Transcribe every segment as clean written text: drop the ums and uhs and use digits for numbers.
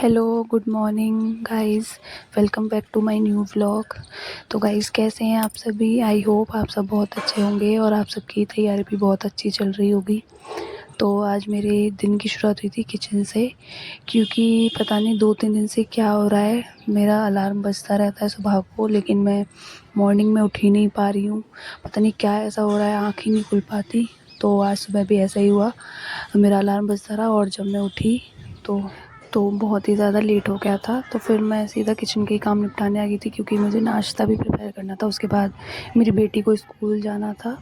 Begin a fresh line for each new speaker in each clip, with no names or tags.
Hello, good morning guys. Welcome back to my new vlog. तो guys, कैसे हैं आप सभी? आई होप आप सब बहुत अच्छे होंगे और आप सबकी तैयारी भी बहुत अच्छी चल रही होगी। तो आज मेरे दिन की शुरुआत हुई थी किचन से, क्योंकि पता नहीं 2-3 दिन से क्या हो रहा है। मेरा अलार्म बजता रहता है सुबह को, लेकिन मैं मॉर्निंग में उठ ही नहीं पा रही हूँ। पता नहीं क्या ऐसा हो रहा है, आँख ही नहीं खुल पाती। तो आज सुबह भी ऐसा ही हुआ, मेरा अलार्म बजता रहा और जब मैं उठी तो बहुत ही ज़्यादा लेट हो गया था। तो फिर मैं सीधा किचन के ही काम निपटाने आ गई थी, क्योंकि मुझे नाश्ता भी प्रिपेयर करना था। उसके बाद मेरी बेटी को स्कूल जाना था,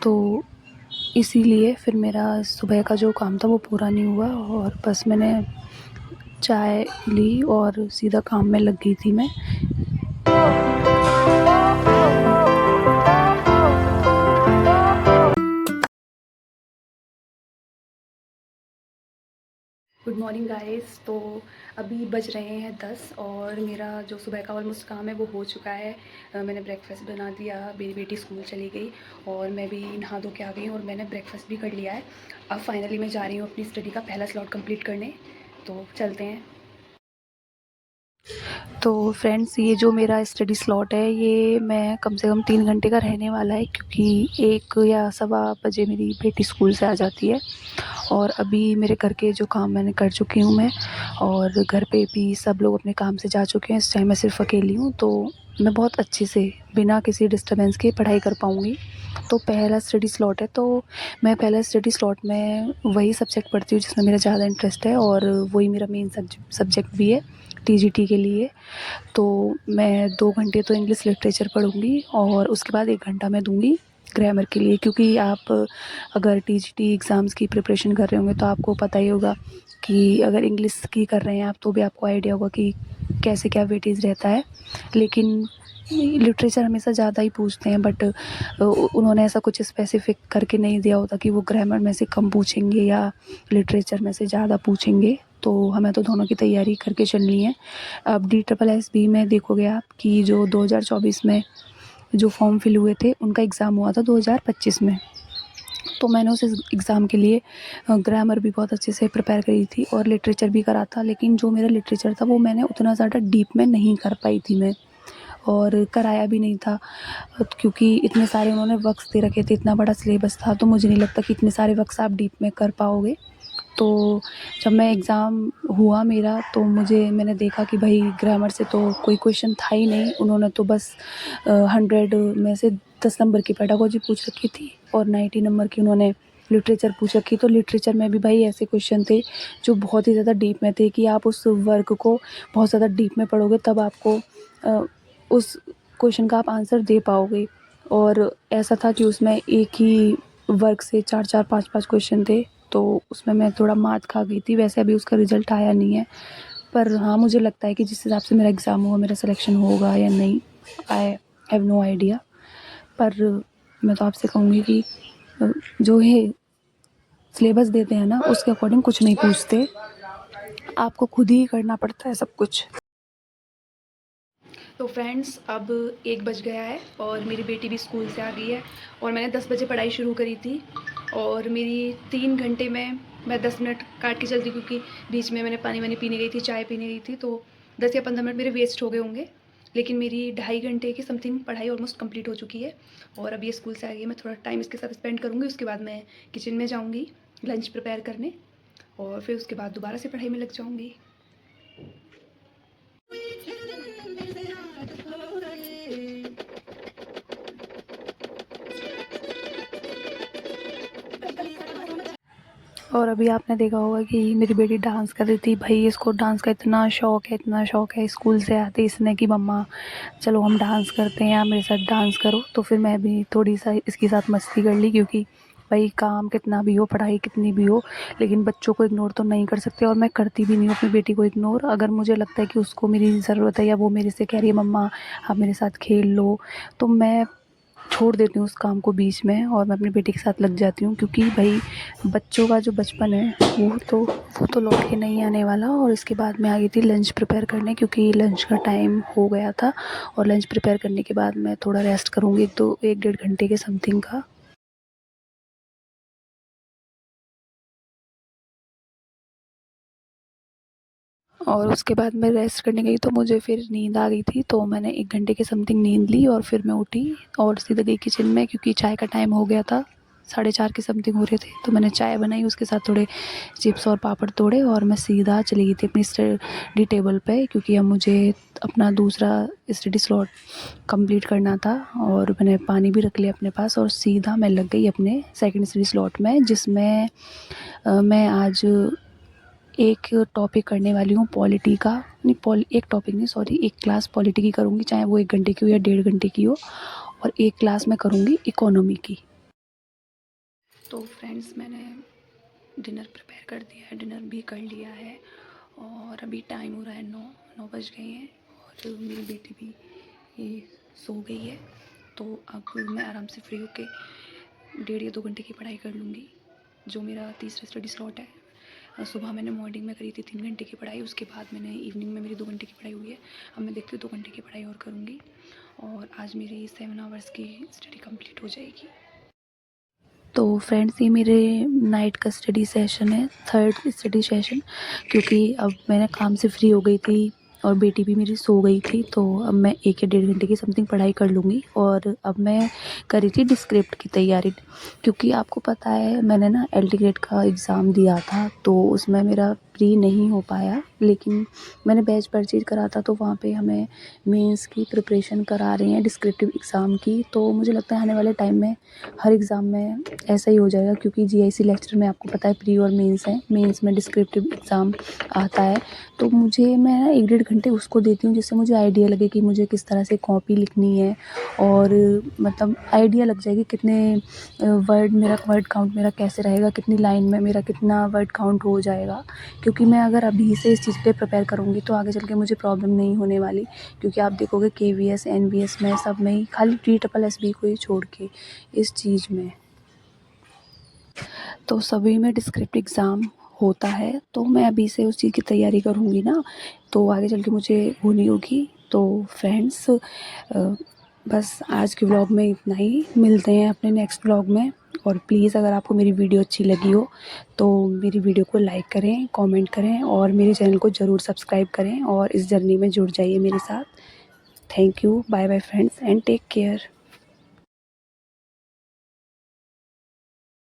तो इसीलिए फिर मेरा सुबह का जो काम था वो पूरा नहीं हुआ। और बस मैंने चाय ली और सीधा काम में लग गई थी मैं। Good morning guys. तो अभी बज रहे हैं 10 और मेरा जो सुबह का ऑलमोस्ट काम है वो हो चुका है। मैंने ब्रेकफास्ट बना दिया, मेरी बेटी स्कूल चली गई और मैं भी नहा धो के आ गई और मैंने ब्रेकफास्ट भी कर लिया है। अब फाइनली मैं जा रही हूँ अपनी स्टडी का पहला स्लॉट कंप्लीट करने। तो चलते हैं। तो फ्रेंड्स, ये जो मेरा स्टडी स्लॉट है ये मैं कम से कम 3 घंटे का रहने वाला है, क्योंकि 1 या सवा बजे मेरी बेटी स्कूल से आ जाती है। और अभी मेरे घर के जो काम मैंने कर चुकी हूँ मैं, और घर पे भी सब लोग अपने काम से जा चुके हैं। इस टाइम मैं सिर्फ अकेली हूँ, तो मैं बहुत अच्छे से बिना किसी डिस्टर्बेंस के पढ़ाई कर पाऊँगी। तो पहला स्टडी स्लॉट है, तो मैं पहला स्टडी स्लॉट में वही सब्जेक्ट पढ़ती हूँ जिसमें मेरा ज़्यादा इंटरेस्ट है, और वही मेरा मेन सब्जेक्ट भी है टीजीटी के लिए। तो मैं 2 घंटे तो इंग्लिश लिटरेचर पढ़ूँगी और उसके बाद 1 घंटा मैं दूँगी ग्रामर के लिए, क्योंकि आप अगर टीजीटी एग्ज़ाम्स की प्रिपरेशन कर रहे होंगे तो आपको पता ही होगा कि अगर इंग्लिश की कर रहे हैं आप तो भी आपको आइडिया होगा कि कैसे क्या वेटेज रहता है। लेकिन लिटरेचर हमेशा ज़्यादा ही पूछते हैं, बट उन्होंने ऐसा कुछ स्पेसिफिक करके नहीं दिया होता कि वो ग्रामर में से कम पूछेंगे या लिटरेचर में से ज़्यादा पूछेंगे। तो हमें तो दोनों की तैयारी करके चलनी है। अब DSSB में देखोगे आप कि जो 2024 में जो फॉर्म फिल हुए थे उनका एग्ज़ाम हुआ था 2025 में। तो मैंने उस एग्ज़ाम के लिए ग्रामर भी बहुत अच्छे से प्रिपेयर करी थी और लिटरेचर भी करा था। लेकिन जो मेरा लिटरेचर था वो मैंने उतना ज़्यादा डीप में नहीं कर पाई थी मैं, और कराया भी नहीं था, क्योंकि इतने सारे उन्होंने वर्क्स दे रखे थे, इतना बड़ा सिलेबस था। तो मुझे नहीं लगता कि इतने सारे वर्क्स आप डीप में कर पाओगे। तो जब मैं एग्ज़ाम हुआ मेरा, तो मैंने देखा कि भाई ग्रामर से तो कोई क्वेश्चन था ही नहीं। उन्होंने तो बस 100 में से 10 नंबर की पेडागोजी पूछ रखी थी और 90 नंबर की उन्होंने लिटरेचर पूछ रखी। तो लिटरेचर में भी भाई ऐसे क्वेश्चन थे जो बहुत ही ज़्यादा डीप में थे कि आप उस वर्क को बहुत ज़्यादा डीप में पढ़ोगे तब आपको उस क्वेश्चन का आप आंसर दे पाओगे। और ऐसा था कि उसमें एक ही वर्क से 4-4 5-5 क्वेश्चन थे, तो उसमें मैं थोड़ा मात खा गई थी। वैसे अभी उसका रिज़ल्ट आया नहीं है, पर हाँ, मुझे लगता है कि जिस हिसाब से मेरा एग्ज़ाम हुआ मेरा सिलेक्शन होगा या नहीं, आई हैव नो आइडिया। पर मैं तो आपसे कहूँगी कि जो ये सिलेबस देते हैं ना उसके अकॉर्डिंग कुछ नहीं पूछते, आपको खुद ही करना पड़ता है सब कुछ। तो फ्रेंड्स, अब 1 बज गया है और मेरी बेटी भी स्कूल से आ गई है और मैंने 10 बजे पढ़ाई शुरू करी थी और मेरी 3 घंटे में मैं 10 मिनट काट के चलती, क्योंकि बीच में मैंने पानी वानी पीने गई थी, चाय पीने गई थी, तो 10 या 15 मिनट मेरे वेस्ट हो गए होंगे। लेकिन मेरी 2.5 घंटे की समथिंग पढ़ाई ऑलमोस्ट कंप्लीट हो चुकी है और अब ये स्कूल से आ गई है। मैं थोड़ा टाइम इसके साथ स्पेंड करूँगी, उसके बाद मैं किचन में जाऊँगी लंच प्रिपेयर करने और फिर उसके बाद दोबारा से पढ़ाई में लग जाऊँगी। और अभी आपने देखा होगा कि मेरी बेटी डांस कर रही थी। भाई, इसको डांस का इतना शौक़ है, इतना शौक़ है। स्कूल से आते ही इसने कि मम्मा चलो हम डांस करते हैं, आप मेरे साथ डांस करो। तो फिर मैं भी थोड़ी सा इसके साथ मस्ती कर ली, क्योंकि भाई काम कितना भी हो, पढ़ाई कितनी भी हो, लेकिन बच्चों को इग्नोर तो नहीं कर सकते। और मैं करती भी नहीं हूँ अपनी बेटी को इग्नोर। अगर मुझे लगता है कि उसको मेरी ज़रूरत है या वो मेरे से कह रही है मम्मा आप मेरे साथ खेल लो, तो मैं छोड़ देती हूँ उस काम को बीच में और मैं अपनी बेटी के साथ लग जाती हूँ। क्योंकि भाई बच्चों का जो बचपन है वो तो लौट के नहीं आने वाला। और इसके बाद मैं आ गई थी लंच प्रिपेयर करने, क्योंकि लंच का टाइम हो गया था और लंच प्रिपेयर करने के बाद मैं थोड़ा रेस्ट करूँगी, 1 डेढ़ घंटे के समथिंग का। और उसके बाद मैं रेस्ट करने गई तो मुझे फिर नींद आ गई थी, तो मैंने 1 घंटे के समथिंग नींद ली और फिर मैं उठी और सीधा गई किचन में, क्योंकि चाय का टाइम हो गया था, 4:30 के समथिंग हो रहे थे। तो मैंने चाय बनाई, उसके साथ थोड़े चिप्स और पापड़ तोड़े और मैं सीधा चली गई थी अपनी स्टडी टेबल पे, क्योंकि अब मुझे अपना दूसरा स्टडी स्लॉट कंप्लीट करना था। और मैंने पानी भी रख लिया अपने पास और सीधा मैं लग गई अपने सेकंड स्टडी स्लॉट में, जिसमें मैं आज एक टॉपिक करने वाली हूँ पॉलिटी का। नहीं, एक टॉपिक नहीं, सॉरी, एक क्लास पॉलिटी की करूँगी, चाहे वो 1 घंटे की हो या 1.5 घंटे की हो, और एक क्लास मैं करूँगी इकोनॉमी की। तो फ्रेंड्स, मैंने डिनर प्रिपेयर कर दिया है, डिनर भी कर लिया है और अभी टाइम हो रहा है 9 बज गए हैं और मेरी बेटी भी ये सो गई है। तो अब मैं आराम से फ्री होके 1.5 या 2 घंटे की पढ़ाई कर लूँगी, जो मेरा तीसरा स्टडी स्लॉट है। सुबह मैंने मॉर्निंग में करी थी 3 घंटे की पढ़ाई, उसके बाद मैंने इवनिंग में मेरी 2 घंटे की पढ़ाई हुई है। अब मैं देखती हूँ 2 घंटे की पढ़ाई और करूँगी और आज मेरी 7 आवर्स की स्टडी कंप्लीट हो जाएगी। तो फ्रेंड्स, ये मेरे नाइट का स्टडी सेशन है, थर्ड स्टडी सेशन, क्योंकि अब मैंने काम से फ्री हो गई थी और बेटी भी मेरी सो गई थी। तो अब मैं 1 या 1.5 घंटे की समथिंग पढ़ाई कर लूँगी। और अब मैं कर रही थी डिस्क्रिप्ट की तैयारी, क्योंकि आपको पता है मैंने ना एलटी ग्रेड का एग्ज़ाम दिया था, तो उसमें मेरा प्री नहीं हो पाया, लेकिन मैंने बैच परचेज करा था, तो वहाँ पे हमें मेंस की प्रिपरेशन करा रहे हैं डिस्क्रिप्टिव एग्ज़ाम की। तो मुझे लगता है आने वाले टाइम में हर एग्ज़ाम में ऐसा ही हो जाएगा, क्योंकि जीआईसी लेक्चर में आपको पता है प्री और मेंस है, मेंस में डिस्क्रिप्टिव एग्ज़ाम आता है। तो मैं 1-1.5 घंटे उसको देती हूँ, जिससे मुझे आइडिया लगे कि मुझे किस तरह से कॉपी लिखनी है, और मतलब आइडिया लग जाएगी कितने वर्ड काउंट मेरा कैसे रहेगा, कितनी लाइन में मेरा कितना वर्ड काउंट हो जाएगा। क्योंकि मैं अगर अभी से इस चीज़ पे प्रिपेयर करूँगी तो आगे चल के मुझे प्रॉब्लम नहीं होने वाली, क्योंकि आप देखोगे केवीएस एनवीएस में सब में ही खाली TSSB को ही छोड़ के इस चीज़ में तो सभी में डिस्क्रिप्टिव एग्ज़ाम होता है। तो मैं अभी से उस चीज़ की तैयारी करूँगी ना, तो आगे चल के मुझे वो नहीं होगी। तो फ्रेंड्स, बस आज के व्लॉग में इतना ही, मिलते हैं अपने नेक्स्ट व्लॉग में। और प्लीज़, अगर आपको मेरी वीडियो अच्छी लगी हो तो मेरी वीडियो को लाइक करें, कमेंट करें और मेरे चैनल को ज़रूर सब्सक्राइब करें और इस जर्नी में जुड़ जाइए मेरे साथ। Thank you, bye bye friends, and take care.